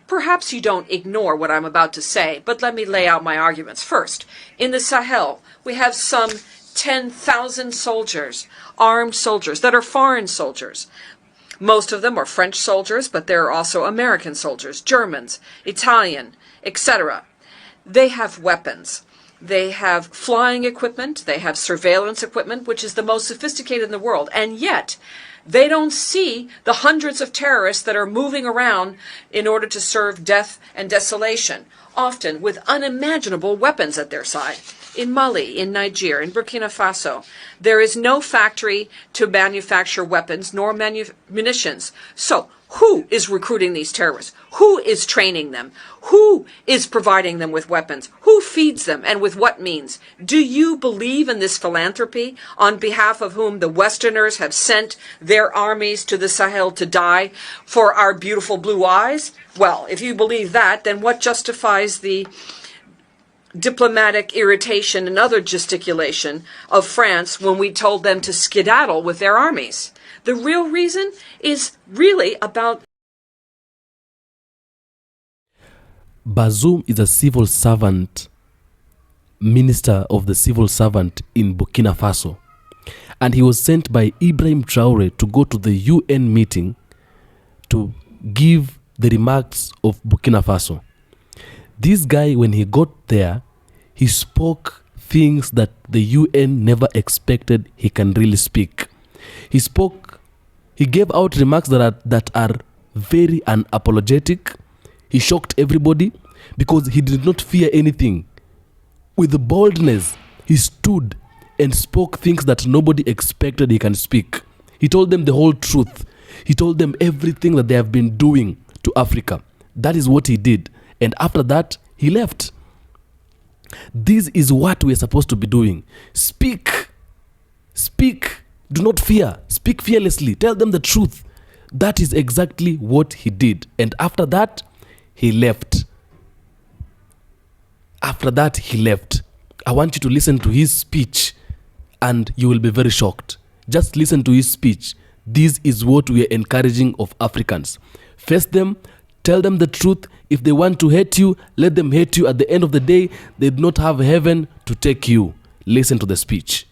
Perhaps you don't ignore what I'm about to say, but let me lay out my arguments. First, in the Sahel, we have some 10,000 soldiers, armed soldiers, that are foreign soldiers. Most of them are French soldiers, but there are also American soldiers, Germans, Italian, etc. They have weapons. They have flying equipment. They have surveillance equipment, which is the most sophisticated in the world. And yet, they don't see the hundreds of terrorists that are moving around in order to serve death and desolation, often with unimaginable weapons at their side. In Mali, in Niger, in Burkina Faso, there is no factory to manufacture weapons nor munitions. So, who is recruiting these terrorists? Who is training them? Who is providing them with weapons? Who feeds them and with what means? Do you believe in this philanthropy on behalf of whom the Westerners have sent their armies to the Sahel to die for our beautiful blue eyes? Well, if you believe that, then what justifies the diplomatic irritation and other gesticulation of France when we told them to skedaddle with their armies? The real reason is really about... Bazoum is a civil servant, minister of the civil servant in Burkina Faso. And he was sent by Ibrahim Traore to go to the UN meeting to give the remarks of Burkina Faso. This guy, when he got there, he spoke things that the UN never expected he can really speak. He gave out remarks that are very unapologetic. He shocked everybody because he did not fear anything. With boldness, he stood and spoke things that nobody expected he can speak. He told them the whole truth. He told them everything that they have been doing to Africa. That is what he did. And after that, he left. This is what we are supposed to be doing. Speak. Speak. Do not fear. Speak fearlessly. Tell them the truth. That is exactly what he did. And after that, he left. After that, he left. I want you to listen to his speech and you will be very shocked. Just listen to his speech. This is what we are encouraging of Africans. Face them. Tell them the truth. If they want to hate you, let them hate you. At the end of the day, they do not have heaven to take you. Listen to the speech.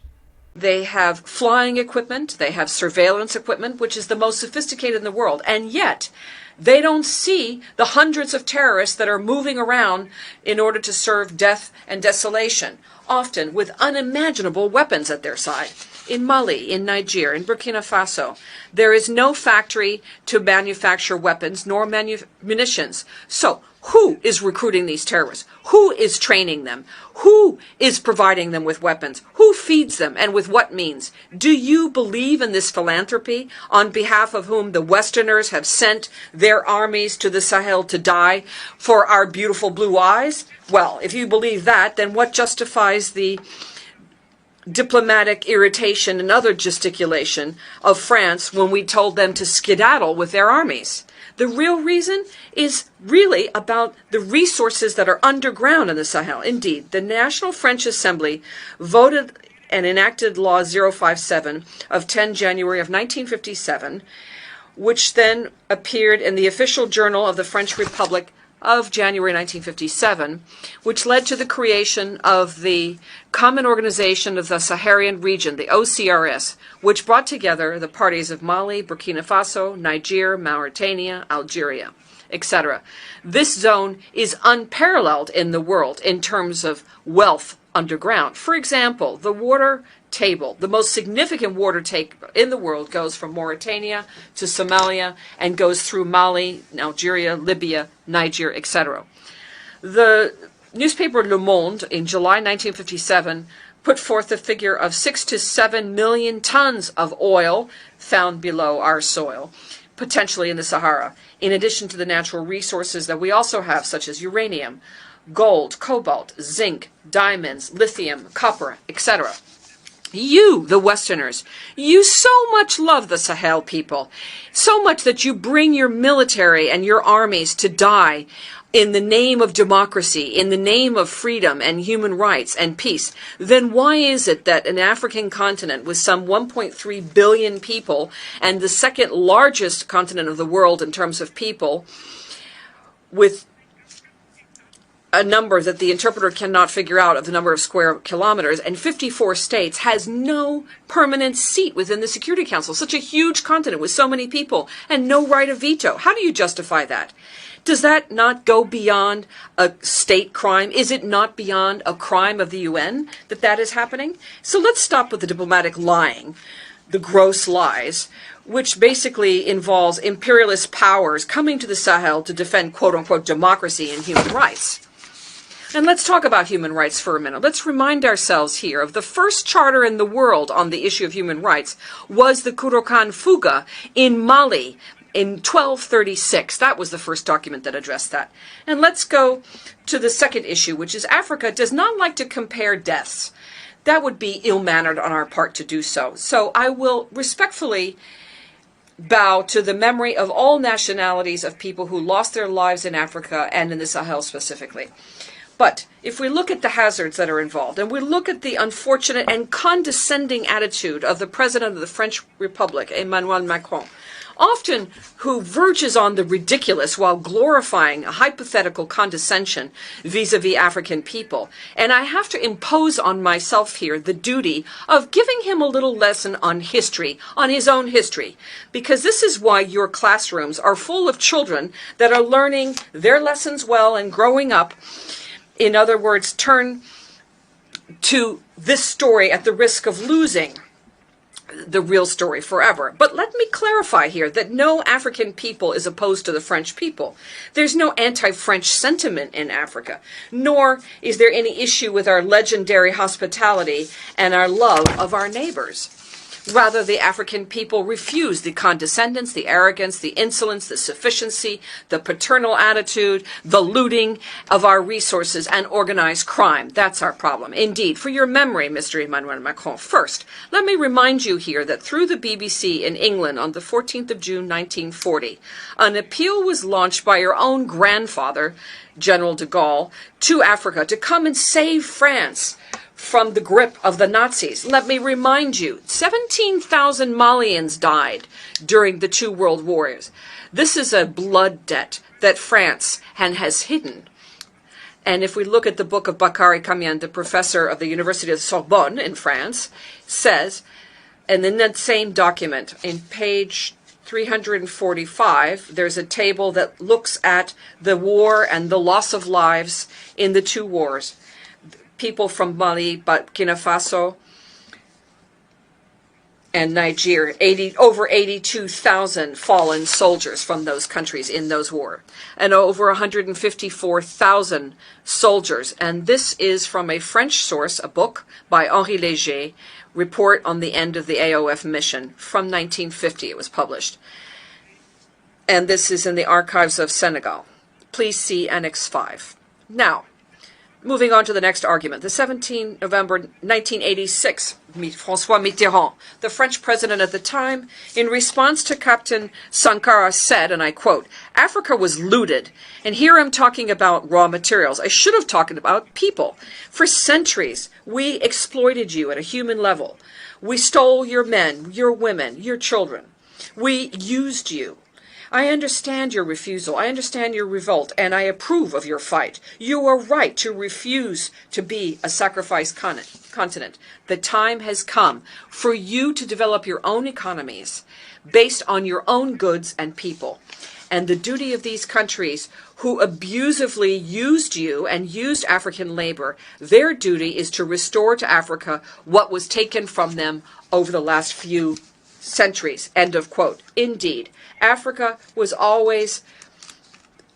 They have flying equipment. They have surveillance equipment, which is the most sophisticated in the world. And yet, they don't see the hundreds of terrorists that are moving around in order to serve death and desolation, often with unimaginable weapons at their side. In Mali, in Niger, in Burkina Faso, there is no factory to manufacture weapons nor munitions. So, who is recruiting these terrorists? Who is training them? Who is providing them with weapons? Who feeds them and with what means? Do you believe in this philanthropy on behalf of whom the Westerners have sent their armies to the Sahel to die for our beautiful blue eyes? Well, if you believe that, then what justifies the diplomatic irritation and other gesticulation of France when we told them to skedaddle with their armies? The real reason is really about the resources that are underground in the Sahel. Indeed, the National French Assembly voted and enacted Law 057 of 10 January of 1957, which then appeared in the official journal of the French Republic of January 1957, which led to the creation of the Common Organization of the Saharan Region, the OCRS, which brought together the parties of Mali, Burkina Faso, Niger, Mauritania, Algeria, etc. This zone is unparalleled in the world in terms of wealth underground. For example, the water table, the most significant water table in the world, goes from Mauritania to Somalia and goes through Mali, Algeria, Libya, Niger, etc. The newspaper Le Monde in July 1957 put forth the figure of 6 to 7 million tons of oil found below our soil, potentially in the Sahara, in addition to the natural resources that we also have, such as uranium, gold, cobalt, zinc, diamonds, lithium, copper, etc. You, the Westerners, you so much love the Sahel people, so much that you bring your military and your armies to die in the name of democracy, in the name of freedom and human rights and peace. Then why is it that an African continent with some 1.3 billion people and the second largest continent of the world in terms of people, with a number that the interpreter cannot figure out of the number of square kilometers, and 54 states, has no permanent seat within the Security Council. Such a huge continent with so many people and no right of veto. How do you justify that? Does that not go beyond a state crime? Is it not beyond a crime of the UN that is happening? So let's stop with the diplomatic lying, the gross lies, which basically involves imperialist powers coming to the Sahel to defend quote-unquote democracy and human rights. And let's talk about human rights for a minute. Let's remind ourselves here of the first charter in the world on the issue of human rights was the Kurokan Fuga in Mali in 1236. That was the first document that addressed that. And let's go to the second issue, which is Africa does not like to compare deaths. That would be ill-mannered on our part to do so. So I will respectfully bow to the memory of all nationalities of people who lost their lives in Africa and in the Sahel specifically. But if we look at the hazards that are involved, and we look at the unfortunate and condescending attitude of the President of the French Republic, Emmanuel Macron, often who verges on the ridiculous while glorifying a hypothetical condescension vis-a-vis African people. And I have to impose on myself here the duty of giving him a little lesson on history, on his own history, because this is why your classrooms are full of children that are learning their lessons well and growing up. In other words, turn to this story at the risk of losing the real story forever. But let me clarify here that no African people is opposed to the French people. There's no anti-French sentiment in Africa, nor is there any issue with our legendary hospitality and our love of our neighbors. Rather, the African people refuse the condescendence, the arrogance, the insolence, the sufficiency, the paternal attitude, the looting of our resources, and organized crime. That's our problem. Indeed, for your memory, Mr. Emmanuel Macron, first, let me remind you here that through the BBC in England on the 14th of June, 1940, an appeal was launched by your own grandfather, General de Gaulle, to Africa to come and save France from the grip of the Nazis. Let me remind you, 17,000 Malians died during the two world wars. This is a blood debt that France has hidden. And if we look at the book of Bakary Kamian, the professor of the University of Sorbonne in France, says, and in that same document, in page 345, there's a table that looks at the war and the loss of lives in the two wars. People from Mali, Burkina Faso, and Niger, over 82,000 fallen soldiers from those countries in those wars, and over 154,000 soldiers. And this is from a French source, a book by Henri Léger, Report on the End of the AOF Mission, from 1950. It was published. And this is in the archives of Senegal. Please see Annex 5. Now, moving on to the next argument. The 17th November 1986, François Mitterrand, the French president at the time, in response to Captain Sankara said, and I quote, "Africa was looted, and here I'm talking about raw materials. I should have talked about people. For centuries, we exploited you at a human level. We stole your men, your women, your children. We used you. I understand your refusal. I understand your revolt, and I approve of your fight. You are right to refuse to be a sacrifice continent. The time has come for you to develop your own economies based on your own goods and people. And the duty of these countries who abusively used you and used African labor, their duty is to restore to Africa what was taken from them over the last few centuries." End of quote. Indeed, Africa was always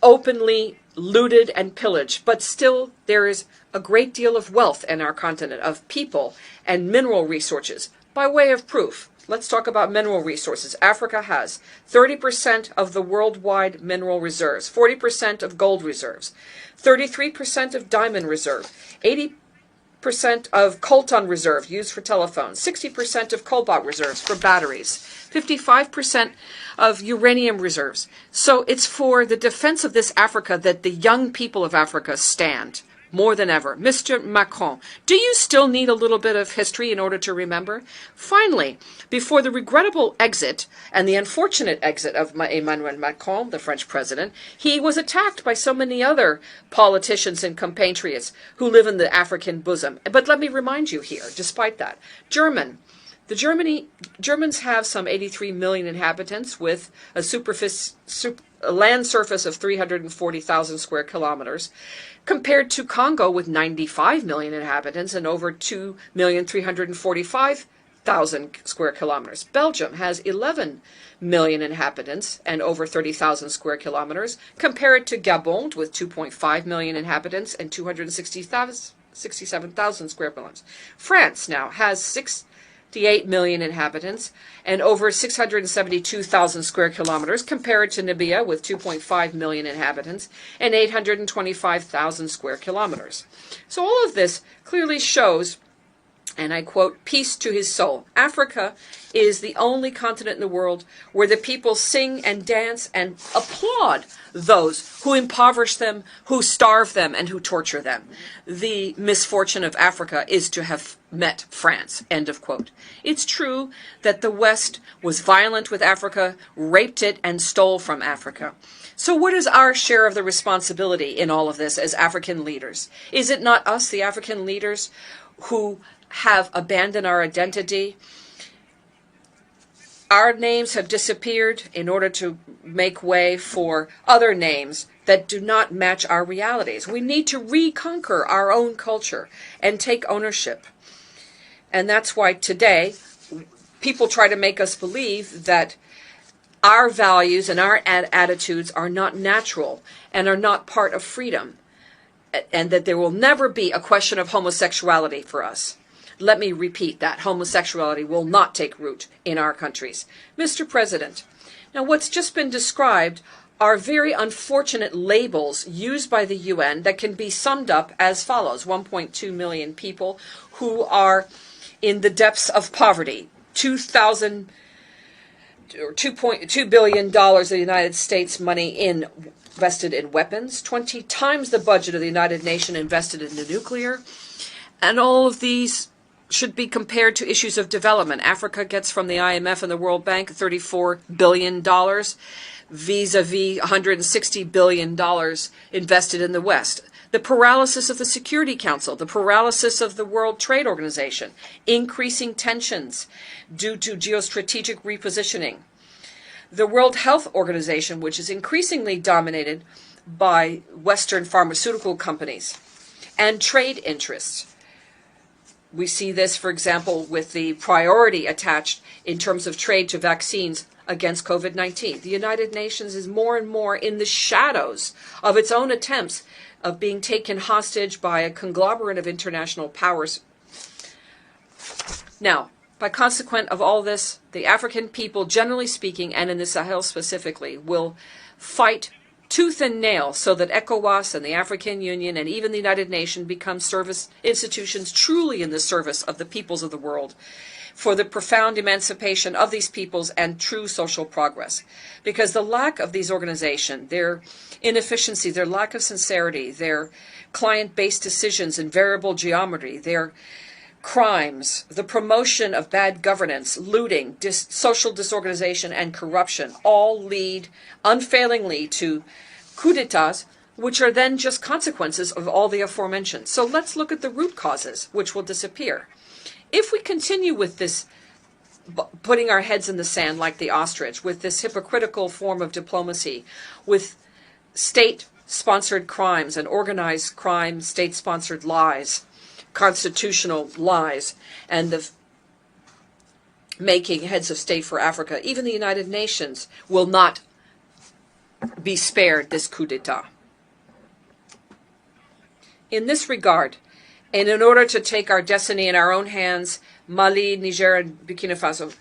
openly looted and pillaged, but still there is a great deal of wealth in our continent, of people and mineral resources. By way of proof, let's talk about mineral resources. Africa has 30% of the worldwide mineral reserves, 40% of gold reserves, 33% of diamond reserve, 80% of coltan reserve used for telephones, 60% of cobalt reserves for batteries, 55% of uranium reserves. So it's for the defense of this Africa that the young people of Africa stand more than ever. Mr. Macron, do you still need a little bit of history in order to remember? Finally, before the regrettable exit and the unfortunate exit of Emmanuel Macron, the French president, he was attacked by so many other politicians and compatriots who live in the African bosom. But let me remind you here, despite that, Germans have some 83 million inhabitants with a land surface of 340,000 square kilometers, compared to Congo with 95 million inhabitants and over 2,345,000 square kilometers. Belgium has 11 million inhabitants and over 30,000 square kilometers, compared to Gabon with 2.5 million inhabitants and 267,000 square kilometers. France now has 68 million inhabitants and over 672,000 square kilometers, compared to Namibia with 2.5 million inhabitants and 825,000 square kilometers. So all of this clearly shows, and I quote, "Peace to his soul. Africa is the only continent in the world where the people sing and dance and applaud those who impoverish them, who starve them, and who torture them. The misfortune of Africa is to have met France." End of quote. It's true that the West was violent with Africa, raped it, and stole from Africa. So what is our share of the responsibility in all of this as African leaders? Is it not us, the African leaders, who have abandoned our identity? Our names have disappeared in order to make way for other names that do not match our realities. We need to reconquer our own culture and take ownership. And that's why today people try to make us believe that our values and our attitudes are not natural and are not part of freedom, and that there will never be a question of homosexuality for us. Let me repeat that. Homosexuality will not take root in our countries. Mr. President, now what's just been described are very unfortunate labels used by the UN that can be summed up as follows. 1.2 million people who are in the depths of poverty. $2.2 billion of the United States money invested in weapons. 20 times the budget of the United Nations invested in the nuclear. And all of these should be compared to issues of development. Africa gets from the IMF and the World Bank $34 billion, vis-a-vis $160 billion invested in the West. The paralysis of the Security Council, the paralysis of the World Trade Organization, increasing tensions due to geostrategic repositioning. The World Health Organization, which is increasingly dominated by Western pharmaceutical companies, and trade interests. We see this, for example, with the priority attached in terms of trade to vaccines against COVID-19. The United Nations is more and more in the shadows of its own attempts of being taken hostage by a conglomerate of international powers. Now, by consequent of all this, the African people, generally speaking, and in the Sahel specifically, will fight tooth and nail so that ECOWAS and the African Union and even the United Nations become service institutions truly in the service of the peoples of the world, for the profound emancipation of these peoples and true social progress. Because the lack of these organizations, their inefficiency, their lack of sincerity, their client-based decisions in variable geometry, their crimes, the promotion of bad governance, looting, social disorganization, and corruption all lead unfailingly to coups d'etats, which are then just consequences of all the aforementioned. So let's look at the root causes, which will disappear. If we continue with this, putting our heads in the sand like the ostrich, with this hypocritical form of diplomacy, with state-sponsored crimes and organized crime, state-sponsored lies, constitutional lies, and the making heads of state for Africa, even the United Nations will not be spared this coup d'etat. In this regard, and in order to take our destiny in our own hands, Mali, Niger, and Burkina Faso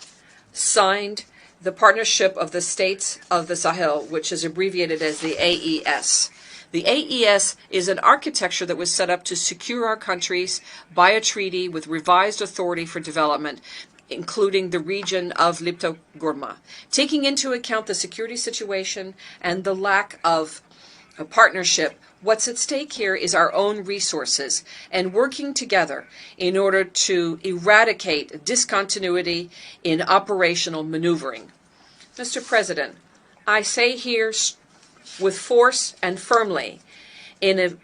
signed the Partnership of the States of the Sahel, which is abbreviated as the AES. The AES is an architecture that was set up to secure our countries by a treaty with revised authority for development, including the region of Lipto-Gourma, taking into account the security situation and the lack of a partnership. What's at stake here is our own resources and working together in order to eradicate discontinuity in operational maneuvering. Mr. President, I say here with force and firmly, in an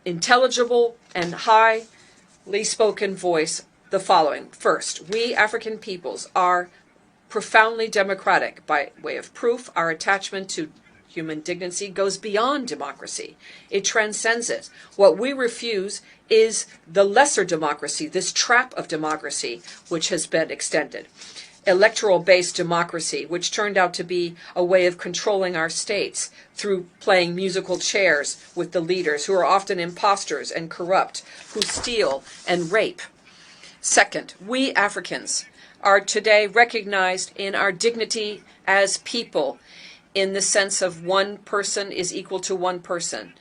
intelligible and highly spoken voice, the following. First, we African peoples are profoundly democratic. By way of proof, our attachment to human dignity goes beyond democracy. It transcends it. What we refuse is the lesser democracy, this trap of democracy, which has been extended. Electoral-based democracy, which turned out to be a way of controlling our states through playing musical chairs with the leaders, who are often imposters and corrupt, who steal and rape. Second, we Africans are today recognized in our dignity as people, in the sense of one person is equal to one person.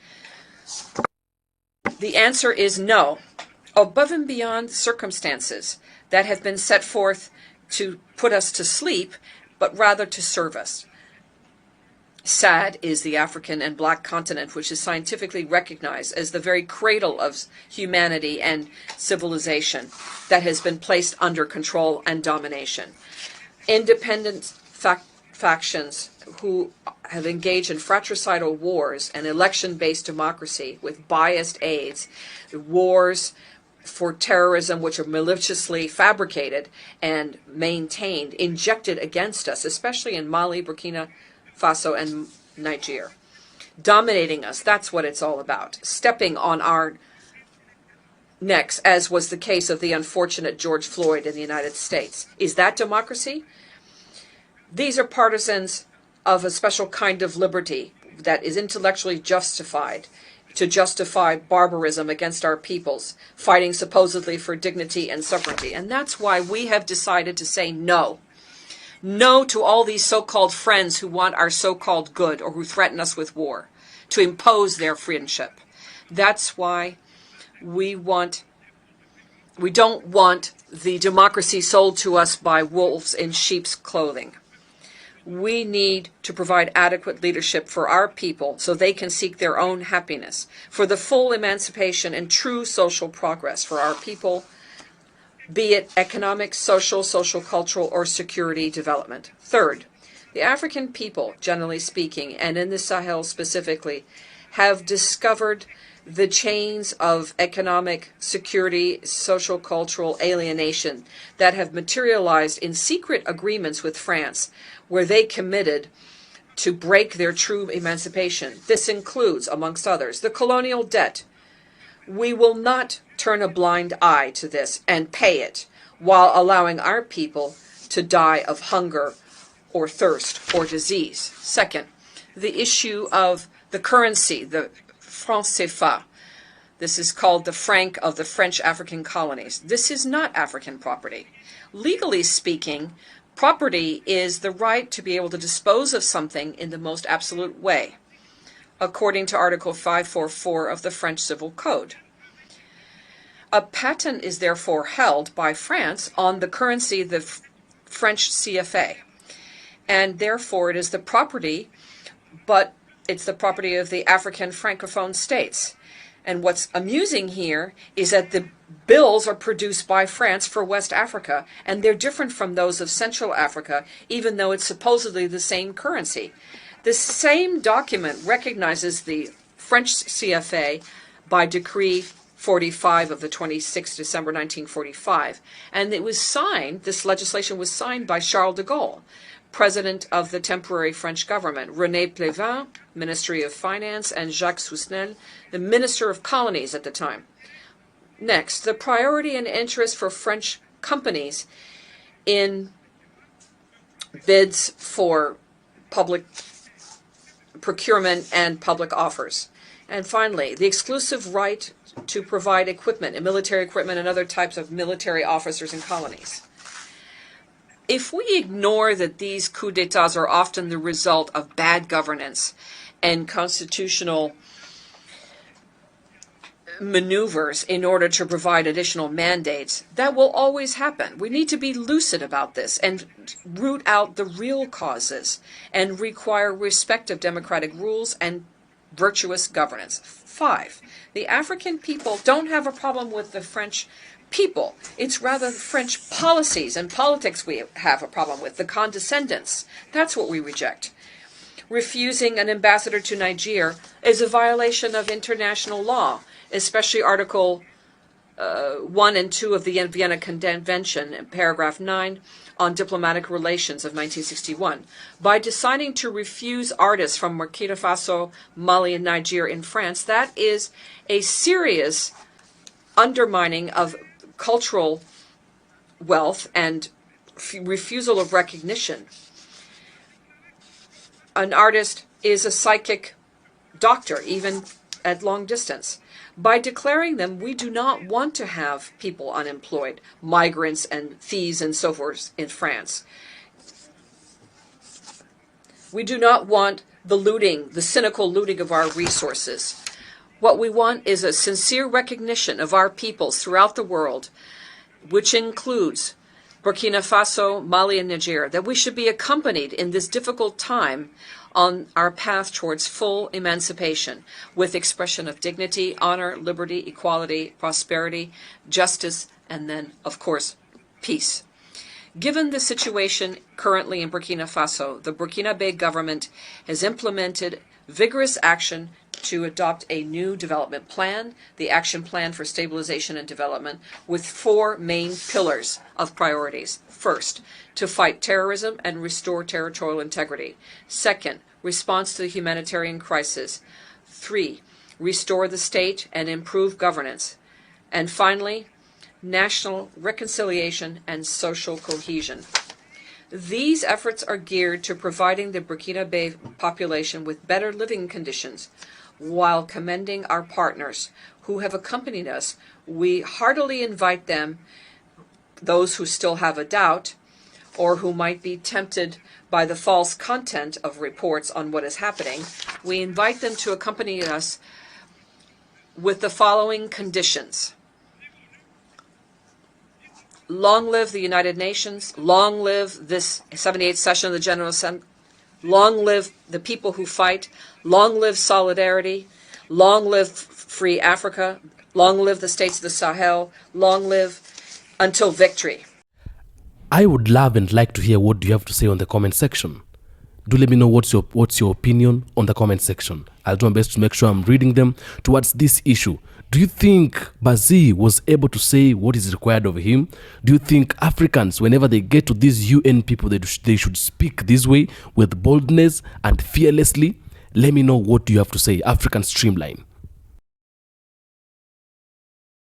The answer is no. Above and beyond circumstances that have been set forth to put us to sleep, but rather to serve us. SAD is the African and Black continent, which is scientifically recognized as the very cradle of humanity and civilization that has been placed under control and domination. Independent factions who have engaged in fratricidal wars and election-based democracy with biased aides, wars for terrorism which are maliciously fabricated and maintained, injected against us, especially in Mali, Burkina Faso, and Niger. Dominating us, that's what it's all about. Stepping on our necks, as was the case of the unfortunate George Floyd in the United States. Is that democracy? These are partisans of a special kind of liberty that is intellectually justified to justify barbarism against our peoples, fighting supposedly for dignity and sovereignty. And that's why we have decided to say no. No to all these so-called friends who want our so-called good or who threaten us with war, to impose their friendship. That's why we don't want the democracy sold to us by wolves in sheep's clothing. We need to provide adequate leadership for our people so they can seek their own happiness, for the full emancipation and true social progress for our people, be it economic, social, cultural, or security development. Third, the African people, generally speaking, and in the Sahel specifically, have discovered the chains of economic security, social, cultural alienation that have materialized in secret agreements with France, where they committed to break their true emancipation. This includes, amongst others, the colonial debt. We will not turn a blind eye to this and pay it while allowing our people to die of hunger or thirst or disease. Second, the issue of the currency, the franc CFA. This is called the franc of the French African colonies. This is not African property. Legally speaking, property is the right to be able to dispose of something in the most absolute way, according to Article 544 of the French Civil Code. A patent is therefore held by France on the currency, the French CFA, and therefore it is the property, but it's the property of the African Francophone states. And what's amusing here is that the bills are produced by France for West Africa, and they're different from those of Central Africa, even though it's supposedly the same currency. The same document recognizes the French CFA by Decree 45 of the 26th December 1945, and it was signed, this legislation was signed by Charles de Gaulle, President of the temporary French government, René Pleven, Ministry of Finance, and Jacques Sousnel, the Minister of Colonies at the time. Next, the priority and interest for French companies in bids for public procurement and public offers. And finally, the exclusive right to provide equipment, and military equipment, and other types of military officers in colonies. If we ignore that these coups d'etats are often the result of bad governance and constitutional maneuvers in order to provide additional mandates, that will always happen. We need to be lucid about this and root out the real causes and require respect of democratic rules and virtuous governance. 5, the African people don't have a problem with the French people. It's rather the French policies and politics we have a problem with, the condescendence. That's what we reject. Refusing an ambassador to Niger is a violation of international law, especially Article 1 and 2 of the Vienna Convention, paragraph 9, on diplomatic relations of 1961. By deciding to refuse artists from Burkina Faso, Mali, and Niger in France, that is a serious undermining of cultural wealth and refusal of recognition. An artist is a psychic doctor, even at long distance. By declaring them, we do not want to have people unemployed, migrants and thieves and so forth in France. We do not want the looting, the cynical looting of our resources. What we want is a sincere recognition of our peoples throughout the world, which includes Burkina Faso, Mali, and Niger, that we should be accompanied in this difficult time on our path towards full emancipation with expression of dignity, honor, liberty, equality, prosperity, justice, and then, of course, peace. Given the situation currently in Burkina Faso, the Burkinabe government has implemented vigorous action to adopt a new development plan, the Action Plan for Stabilization and Development, with 4 main pillars of priorities. First, to fight terrorism and restore territorial integrity. Second, response to the humanitarian crisis. 3, restore the state and improve governance. And finally, national reconciliation and social cohesion. These efforts are geared to providing the Burkinabe population with better living conditions while commending our partners who have accompanied us. We heartily invite them, those who still have a doubt or who might be tempted by the false content of reports on what is happening, we invite them to accompany us with the following conditions. Long live the United Nations, long live this 78th session of the General Assembly, long live the people who fight, long live solidarity, long live free Africa, long live the states of the Sahel, long live until victory. I would love and like to hear what you have to say on the comment section. Do let me know what's your opinion on the comment section. I'll do my best to make sure I'm reading them towards this issue. Do you think Bazi was able to say what is required of him? Do you think Africans, whenever they get to these UN people, they should speak this way with boldness and fearlessly? Let me know what you have to say. African Streamline.